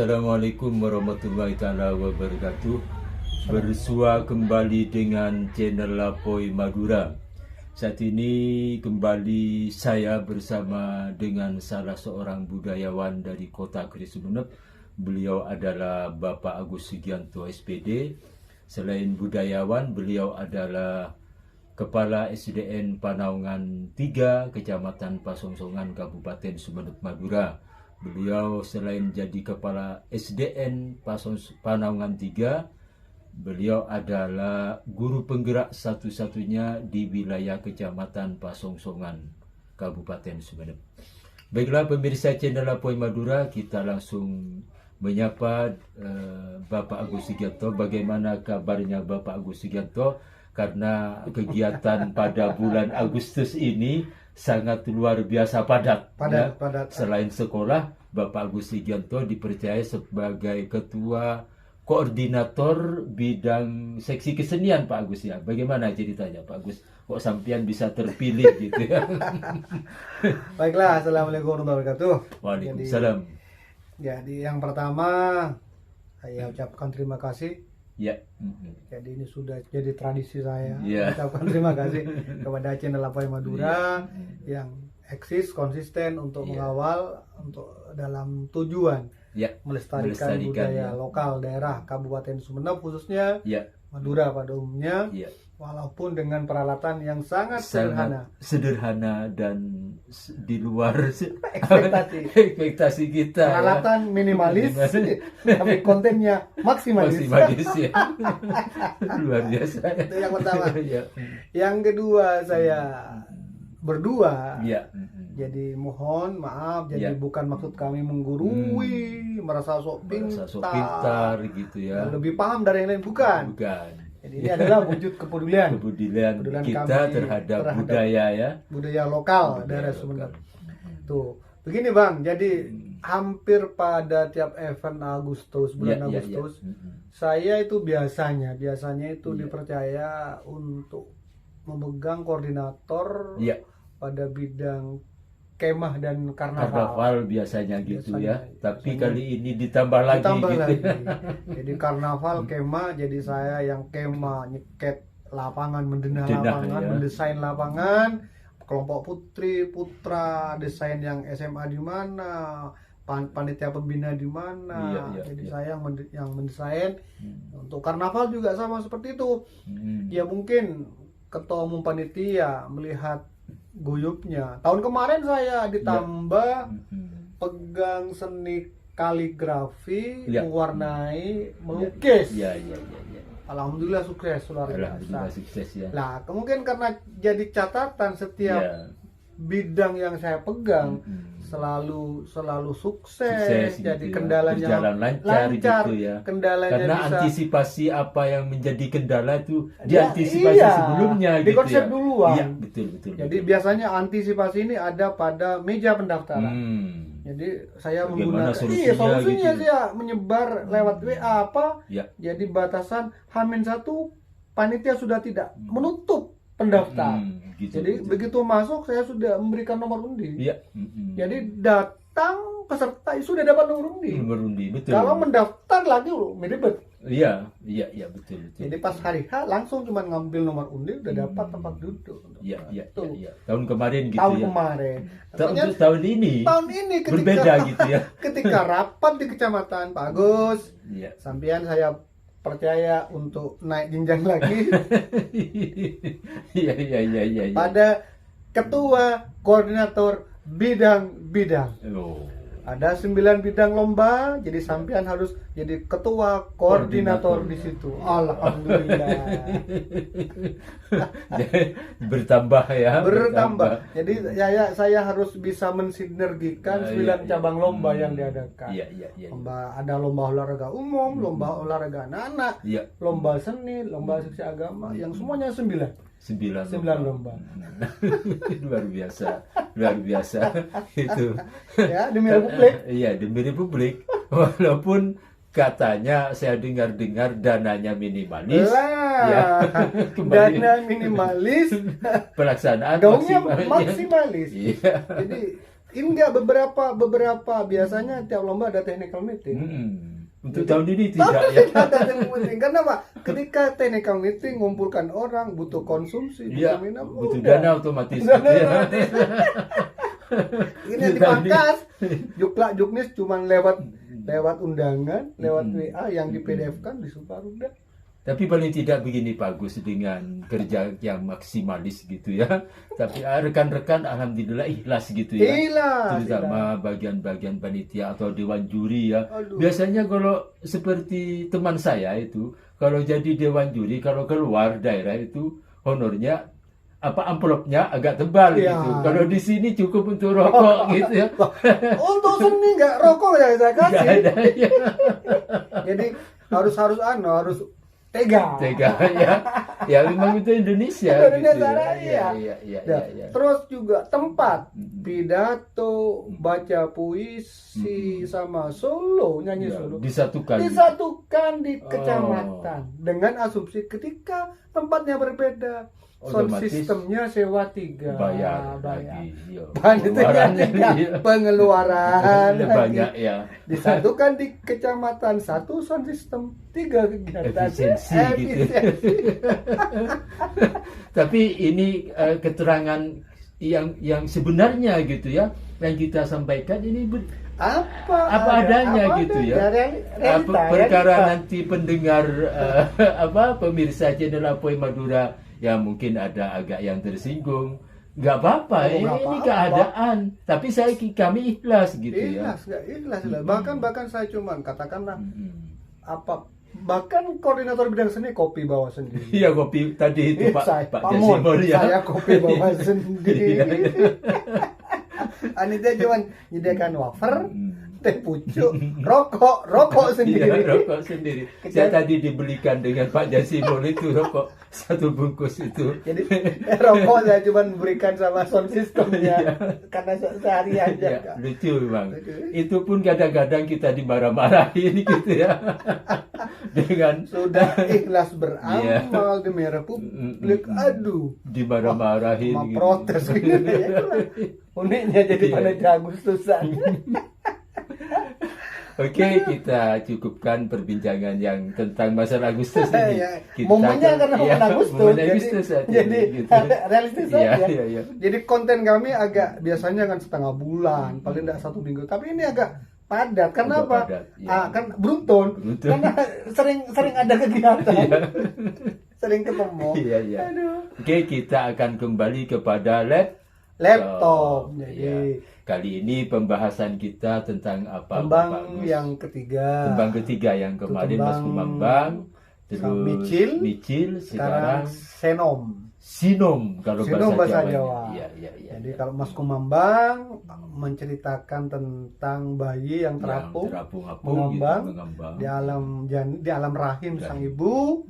Assalamualaikum warahmatullahi taala wabarakatuh. Bersua kembali dengan channel Lapoi Madura. Saat ini kembali saya bersama dengan salah seorang budayawan dari Kota Sumeneb. Beliau adalah Bapak Agus Sugianto SPD. Selain budayawan, beliau adalah Kepala SDN Panaungan 3, Kecamatan Pasongsongan, Kabupaten Sumeneb, Madura. Beliau selain jadi Kepala SDN Panaungan 3, beliau adalah guru penggerak satu-satunya di wilayah Kecamatan Pasongsongan, Kabupaten Sumeneb. Baiklah pemirsa channel Lapoi Madura, kita langsung menyapa Bapak Agus Sugianto. Bagaimana kabarnya Bapak Agus Sugianto? Karena kegiatan pada bulan Agustus ini sangat luar biasa padat. Selain sekolah, Bapak Agus Sugianto dipercaya sebagai Ketua Koordinator Bidang Seksi Kesenian, Pak Agus ya. Bagaimana ceritanya Pak Agus? Kok sampean bisa terpilih gitu ya? Baiklah, Assalamualaikum warahmatullahi wabarakatuh. Waalaikumsalam. Jadi yang pertama saya ucapkan terima kasih. Ya. Jadi ini sudah jadi tradisi saya ucapkan Ya. terima kasih kepada channel Lapoi Madura yang eksis konsisten untuk mengawal untuk dalam tujuan melestarikan budaya lokal daerah Kabupaten Sumeneb khususnya Madura pada umumnya, walaupun dengan peralatan yang sangat sederhana dan di luar ekspektasi kita. Peralatan minimalis, tapi kontennya maksimalis ya. Luar biasa. Itu yang pertama. Yang kedua saya berdua. Jadi mohon maaf, jadi bukan maksud kami menggurui, merasa sok pintar gitu ya. Lebih paham dari yang lain, bukan. Jadi ini adalah wujud kepedulian kita kami terhadap budaya ya. Budaya lokal daerah Sumeneb. Tuh, begini Bang, jadi hampir pada tiap event bulan Agustus, saya itu biasanya itu dipercaya untuk memegang koordinator pada bidang kemah dan karnaval biasanya gitu ya. Tapi kali ini ditambah lagi. Jadi karnaval, kemah, jadi saya yang kemah, nyeket lapangan, lapangan, mendesain lapangan, kelompok putri, putra, desain yang SMA di mana, panitia pembina di mana. Jadi saya yang mendesain. Untuk karnaval juga sama seperti itu. Ya mungkin ketua umum panitia melihat guyupnya. Tahun kemarin saya ditambah pegang seni kaligrafi, mewarnai, melukis. Alhamdulillah sukses, luar biasa. Nah, mungkin karena jadi catatan setiap bidang yang saya pegang selalu sukses, jadi gitu kendalanya berjalan lancar gitu ya. Kendalanya karena bisa antisipasi apa yang menjadi kendala itu diantisipasi sebelumnya di gitu konsep ya. duluan. Betul. Jadi biasanya antisipasi ini ada pada meja pendaftaran. Jadi saya menggunakan solusinya gitu. Saya menyebar lewat WA jadi batasan H-1 panitia sudah tidak menutup pendaftar. Jadi begitu masuk saya sudah memberikan nomor undi. Jadi datang peserta sudah dapat nomor undi. Betul. Kalau mendaftar lagi ribet. Iya, betul. Jadi pas hari H langsung cuma ngambil nomor undi udah dapat tempat duduk. Iya. Tahun kemarin gitu tahun kemarin. Tahun ini berbeda gitu ya. Ketika rapat di kecamatan, Pak Agus, sampean saya percaya untuk naik jenjang lagi. Iya. Pada ketua koordinator bidang-bidang. Ada 9 bidang lomba, jadi sampean harus jadi ketua koordinator di situ. Alhamdulillah. Bertambah. Jadi saya harus bisa mensinergikan 9 cabang lomba yang diadakan. Ada lomba olahraga umum, lomba olahraga anak-anak, lomba seni, lomba seksi agama, yang semuanya 9 lomba. Luar biasa itu ya, demi Republik. Demi Republik. Walaupun katanya saya dengar dananya minimalis dana minimalis pelaksanaan gaungnya maksimalis. Jadi Enggak, beberapa biasanya tiap lomba ada technical meeting. Untuk tahun ini tidak ya. Ada technical meeting. Karena apa? Ketika technical meeting ngumpulkan orang butuh konsumsi, Iya, butuh minum, butuh udah. dana otomatis. Dana gitu ya. otomatis. Ini yang dipangkas. Juklak juknis cuman lewat undangan, lewat WA yang di PDF kan disuppar udah. Tapi paling tidak begini Pak Gus, dengan kerja yang maksimalis gitu ya. Tapi rekan-rekan alhamdulillah ikhlas gitu ya. Ikhlas, Terutama bagian-bagian panitia atau dewan juri ya. Aduh. Biasanya kalau seperti teman saya itu, kalau jadi dewan juri, kalau keluar daerah itu honornya amplopnya agak tebal Iya. gitu. Kalau di sini cukup untuk rokok gitu ya. Untuk seni nggak rokok ya saya kasih. Nggak ada ya. Jadi harus tega. Ya. Ya memang itu Indonesia. Indonesia gitu Raya. ya. Iya. Ya. Terus juga tempat pidato, baca puisi sama solo, nyanyi Ya, solo disatukan. disatukan di kecamatan dengan asumsi ketika tempatnya berbeda. Sound Otomatis sistemnya sewa 3 bayar lagi. Iya. Pengeluarannya Iya. pengeluaran Udah lagi. banyak ya. Disatukan di kecamatan, satu sound system, 3 kegiatan. Efisiensi gitu. Tapi ini keterangan yang sebenarnya gitu ya, yang kita sampaikan ini apa adanya gitu ya. Perkara nanti pendengar pemirsa channel Apoy Madura ya mungkin ada agak yang tersinggung, nggak apa-apa, Oh, nggak ini apa-apa. keadaan. Tapi kami ikhlas gitu ya. Ikhlas. Bahkan saya cuman katakanlah bahkan koordinator bidang seni kopi bawa sendiri. Iya, kopi tadi itu Pak Pamon, Jasimor ya. saya kopi bawa sendiri. Anitia cuman nyediakan wafer, teh pucuk, rokok sendiri. Iya, rokok sendiri. Saya tadi dibelikan dengan Pak Jasimor itu rokok 1 bungkus itu. Jadi rokok saya cuma berikan sama sound systemnya karena sehari aja. Ya, lucu memang. Itu pun kadang-kadang kita dimarah-marahin gitu ya. Dengan sudah ikhlas beramal demi Republik, aduh, dimarah-marahin mau gitu. protes gitu ya. Uniknya jadi panitia Agustusan. Oke, kita cukupkan perbincangan yang tentang masalah Agustus ini. Momennya karena momen Agustus, jadi gitu. realistis Iya, saja. iya. Jadi konten kami agak biasanya kan setengah bulan, paling tidak 1 minggu. Tapi ini agak padat. Karena Agak apa? padat, iya. Kan beruntun. Karena sering ada kegiatan, Iya. sering ketemu. Iya. Aduh. Oke, kita akan kembali kepada Laptop. Jadi Iya. Kali ini pembahasan kita tentang apa? tembang Pak Gus? yang ketiga. Tembang ketiga yang kemarin Itu Mas tembang Kumambang, terus Micil, sekarang Senom. Sinom kalau Sinom bahasa Jawanya. Jawa. Iya. Jadi kalau Mas Kumambang menceritakan tentang bayi yang terapung, mengambang, mengambang. di alam rahim sang ibu.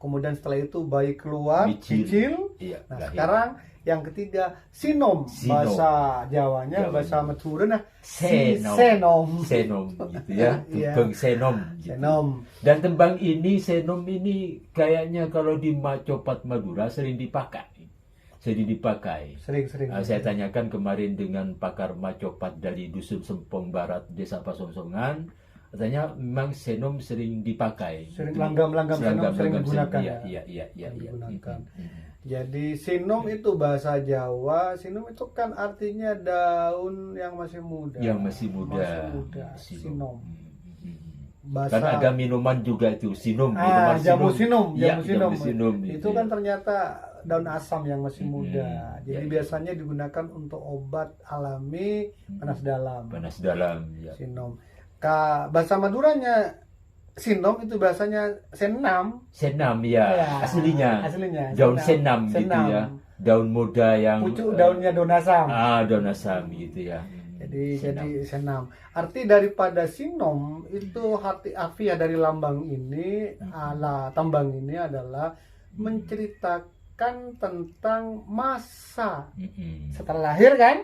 Kemudian setelah itu bayi keluar, Micil. Iya, Nah, lahir. sekarang yang ketiga Sinom, bahasa Jawanya, bahasa Madura nah Senom gitu ya. Iya. Tugeng Senom gitu. Senom. Dan tembang ini Senom ini kayaknya kalau di Macopat Madura sering dipakai. Sering. Saya tanyakan kemarin dengan pakar Macopat dari Dusun Sempong Barat, Desa Pasongsongan, katanya memang Senom sering dipakai. Sering langgam Senom sering digunakan. Iya. Digunakan. Jadi Sinom itu bahasa Jawa. Sinom itu kan artinya daun yang masih muda. Sinom. Bahasa... Kan ada minuman juga itu Sinom. Jamu Sinom. Itu kan ternyata daun asam yang masih muda. Jadi biasanya digunakan untuk obat alami panas dalam. Ya. Sinom. Bahasa Maduranya Sinom itu bahasanya senam ya. Aslinya daun senam gitu ya, daun muda yang pucuk daunnya daun asam. Daun asam gitu ya. Jadi senam. Arti daripada Sinom itu hati afiah dari lambang ini, tambang ini adalah menceritakan tentang masa setelah lahir kan,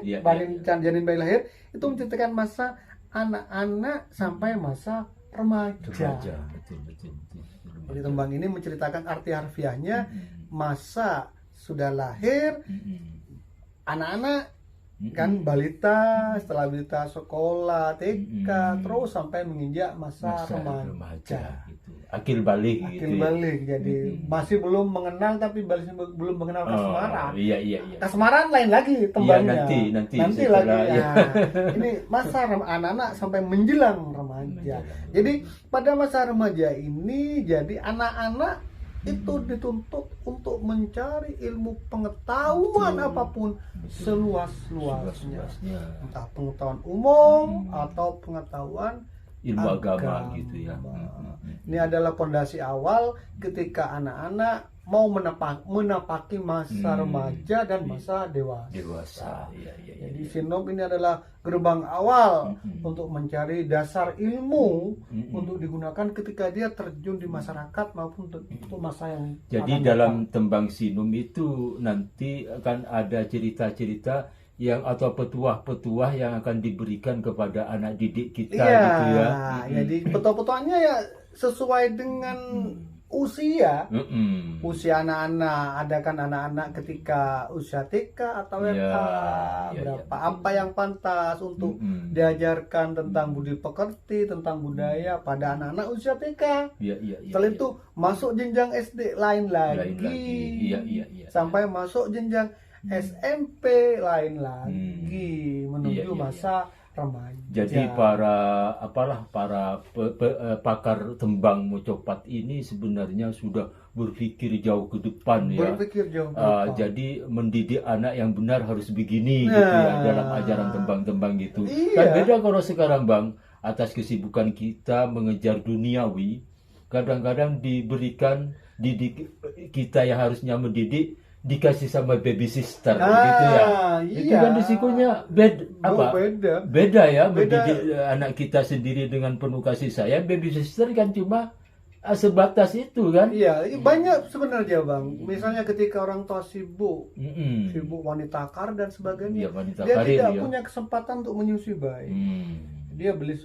janin bayi lahir itu menceritakan masa anak-anak sampai masa remaja. Betul. Jadi tembang ini menceritakan arti harfiahnya masa sudah lahir, anak-anak kan balita, setelah balita sekolah, TK, terus sampai menginjak masa remaja. Gitu. Akil balik gitu. Akil balik, jadi masih belum mengenal tapi belum mengenal kasmaran. Iya. Kasmaran lain lagi tembangnya. Iya, nanti lagi. ya. Ini masa anak-anak sampai menjelang remaja. Jadi pada masa remaja ini jadi anak-anak itu dituntut untuk mencari ilmu pengetahuan apapun seluas-luasnya, entah pengetahuan umum atau pengetahuan ilmu agama gitu ya. Ini adalah fondasi awal ketika anak-anak mau menapaki masa remaja dan masa dewasa. Iya. Jadi sinop ini adalah gerbang awal untuk mencari dasar ilmu untuk digunakan ketika dia terjun di masyarakat maupun untuk masa yang jadi dalam tembang sinum itu nanti akan ada cerita-cerita yang atau petuah-petuah yang akan diberikan kepada anak didik kita gitu ya. Jadi petuah-petuahnya ya sesuai dengan usia anak-anak. Ada kan anak-anak ketika usia TK atau berapa apa yang pantas untuk diajarkan tentang budi pekerti, tentang budaya pada anak-anak usia TK. Setelah itu masuk jenjang SD lain lagi. Sampai masuk jenjang SMP lain lagi menuju masa remaja. Jadi para pakar tembang mocopat ini sebenarnya sudah berpikir jauh ke depan ya. Jadi mendidik anak yang benar harus begini gitu ya dalam ajaran tembang-tembang gitu. Kan beda kalau sekarang Bang, atas kesibukan kita mengejar duniawi, kadang-kadang diberikan didik kita yang harusnya mendidik dikasih sama baby sister gitu ya. Itu kan risikonya beda ya. Mendidik anak kita sendiri dengan penuh kasih sayang, baby sister kan cuma sebatas itu kan. Banyak sebenarnya Bang. Misalnya ketika orang tua sibuk wanita karir dan sebagainya, dia tidak punya kesempatan untuk menyusui bayi. Dia beli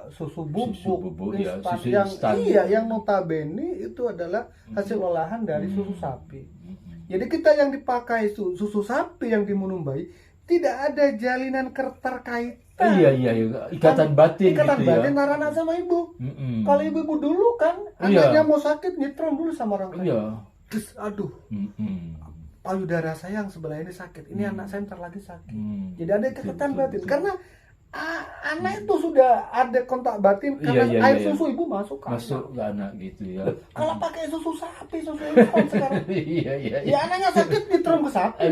susu bubuk instan yang notabene itu adalah hasil olahan dari susu sapi. Jadi kita yang dipakai susu sapi yang diminum bayi tidak ada jalinan keterkaitan. Ikatan batin gitu ya. Antara anak sama ibu. Kalau ibu dulu kan anaknya mau sakit nyetrum dulu sama orang lain. Terus aduh. Payudara saya yang sebelah ini sakit. Ini anak saya ntar lagi sakit. Jadi ada ikatan batin karena anak itu sudah ada kontak batin karena air susu ibu masuk ke anak gitu ya. Kalau pakai susu sapi, susu ikan sekarang anaknya sakit ditrum ke sapi.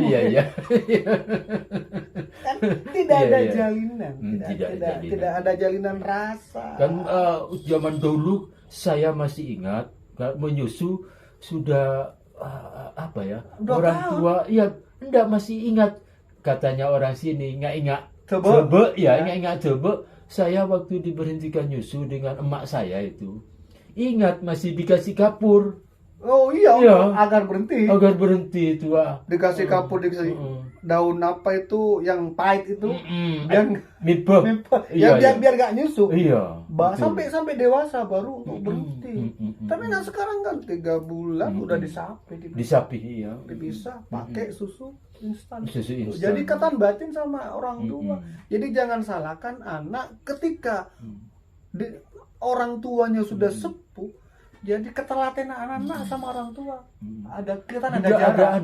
Kan tidak ada jalinan, tidak ada jalinan rasa. Kan zaman dulu saya masih ingat menyusu sudah orang tua enggak masih ingat, katanya orang sini ingat coba ingat saya waktu diberhentikan nyusu dengan emak saya itu ingat masih dikasih kapur. Agar berhenti itu dikasih kapur, dikasih daun apa itu yang pahit itu yang biar gak nyusu sampai dewasa baru untuk berhenti. Tapi sekarang kan 3 bulan udah disapi dipisah pakai susu instan. Jadi ikatan batin sama orang tua. Jadi jangan salahkan anak ketika orang tuanya sudah sepuh. Jadi ketelatenan anak-anak sama orang tua ada jarak.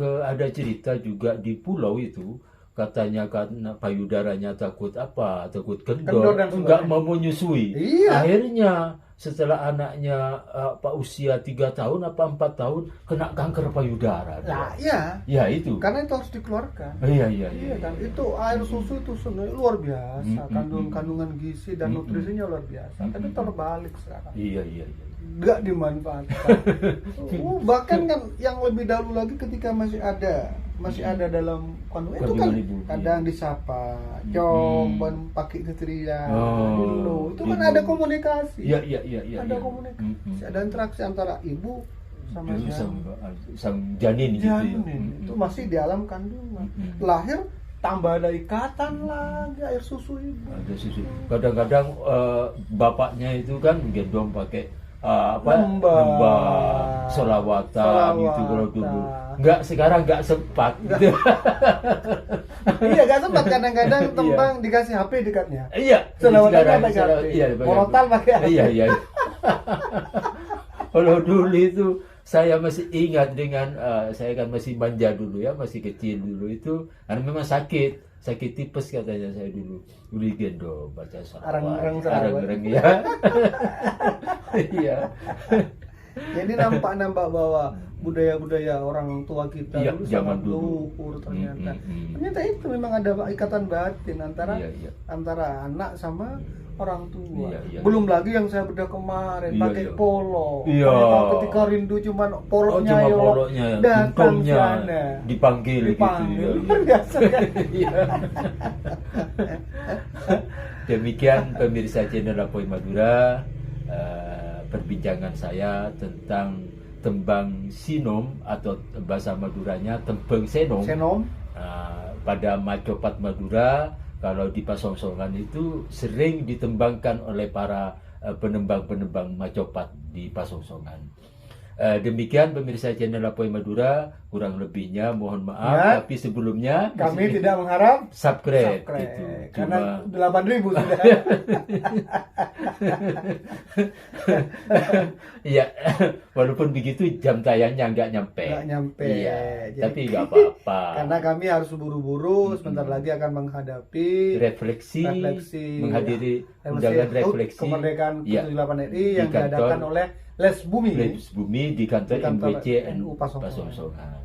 Ada cerita juga di pulau itu, katanya karena payudaranya takut kendor enggak mau menyusui. Akhirnya setelah anaknya usia 3 tahun 4 tahun kena kanker payudara. Itu karena itu harus dikeluarkan. Kan itu air susu itu sebenarnya luar biasa, kandungan gizi dan nutrisinya luar biasa. Tapi terbalik sekarang. Nggak dimanfaatkan. Bahkan kan yang lebih dahulu lagi ketika masih ada dalam kandungan itu kan kadang disapa pakai kriteria dulu itu kan ada komunikasi. Ada komunikasi, ada interaksi antara ibu sama sang janin gitu. Itu masih di alam kandungan. Lahir tambah ada ikatan lagi air susu ibu. Kadang-kadang bapaknya itu kan gendong pakai Lembah. Solawatan gitu kalau dulu. Enggak, sekarang enggak sempat. Iya, gak sempat kadang-kadang tembang dikasih HP dekatnya. Iya. Selawatannya pakai HP. Iya, Morotal pakai HP. Iya, iya. Kalau dulu itu saya masih ingat dengan saya kan masih manja dulu ya, masih kecil dulu itu, karena memang sakit tipes katanya saya dulu. Gendong baca salawat. Arang-arang ya. Iya. Jadi nampak bahwa budaya-budaya orang tua kita Iya, dulu zaman sangat dulu. luhur ternyata. Ternyata itu memang ada ikatan batin antara Iya. antara anak sama orang tua. Iya. Belum lagi yang saya bedah kemarin Iya, pakai iya. polo. Iya. Ternyata ketika rindu cuman polonya cuma yo, poloknya, datang singkongnya sana. dipanggil Dipanggil. gitu. Luar biasa kan? Iya. Demikian pemirsa channel Apoy Madura, perbincangan saya tentang tembang sinom atau bahasa Maduranya tembang senom. Senom. Pada Macopat Madura, kalau di Pasongsongan itu sering ditembangkan oleh para penembang-penembang Macopat di Pasongsongan. Demikian pemirsa channel Apoy Madura, kurang lebihnya mohon maaf, Ya. tapi sebelumnya Kami tidak mengharap subscribe gitu. karena 8.000 sudah. Iya, walaupun begitu jam tayangnya nggak nyampe. Nggak nyampe. Iya, Jadi- tapi nggak apa-apa. Karena kami harus buru-buru, sebentar lagi akan menghadapi refleksi, menghadiri undangan refleksi kemerdekaan ya, 78 RI di yang kantor diadakan oleh Les Bumi. Les Bumi di kantor Di kantor MWC NU Pasongsongan.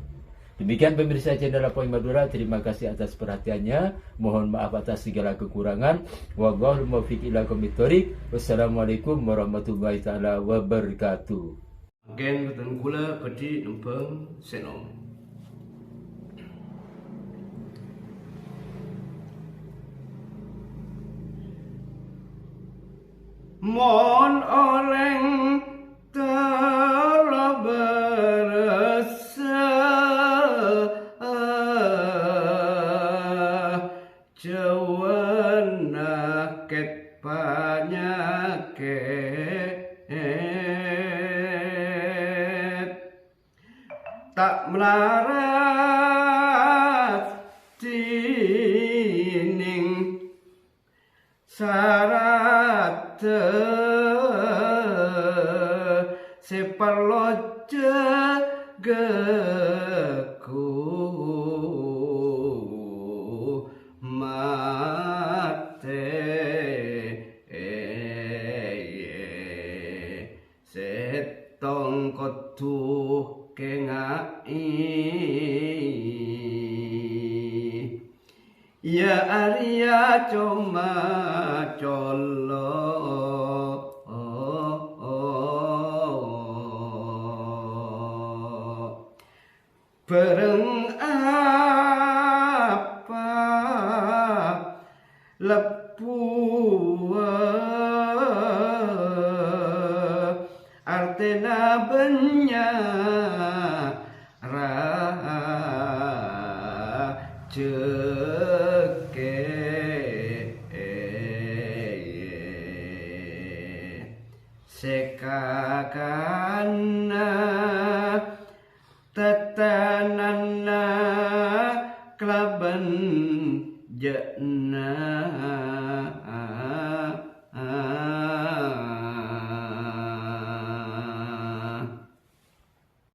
Demikian pemirsa channel Apoy Madura, terima kasih atas perhatiannya. Mohon maaf atas segala kekurangan. Wallahul muwaffiq ila aqwamit thoriq. Wassalamualaikum warahmatullahi taala wabarakatuh. Gen betul gula peti nempeng senom. Mon oleng telah berasa cawana ket penyakit tak melarat tining syarat separlo jegeku setong kotu kengai ya Arya coma colo Pereng apa lepua artena benya sekakana tetanana klaben jena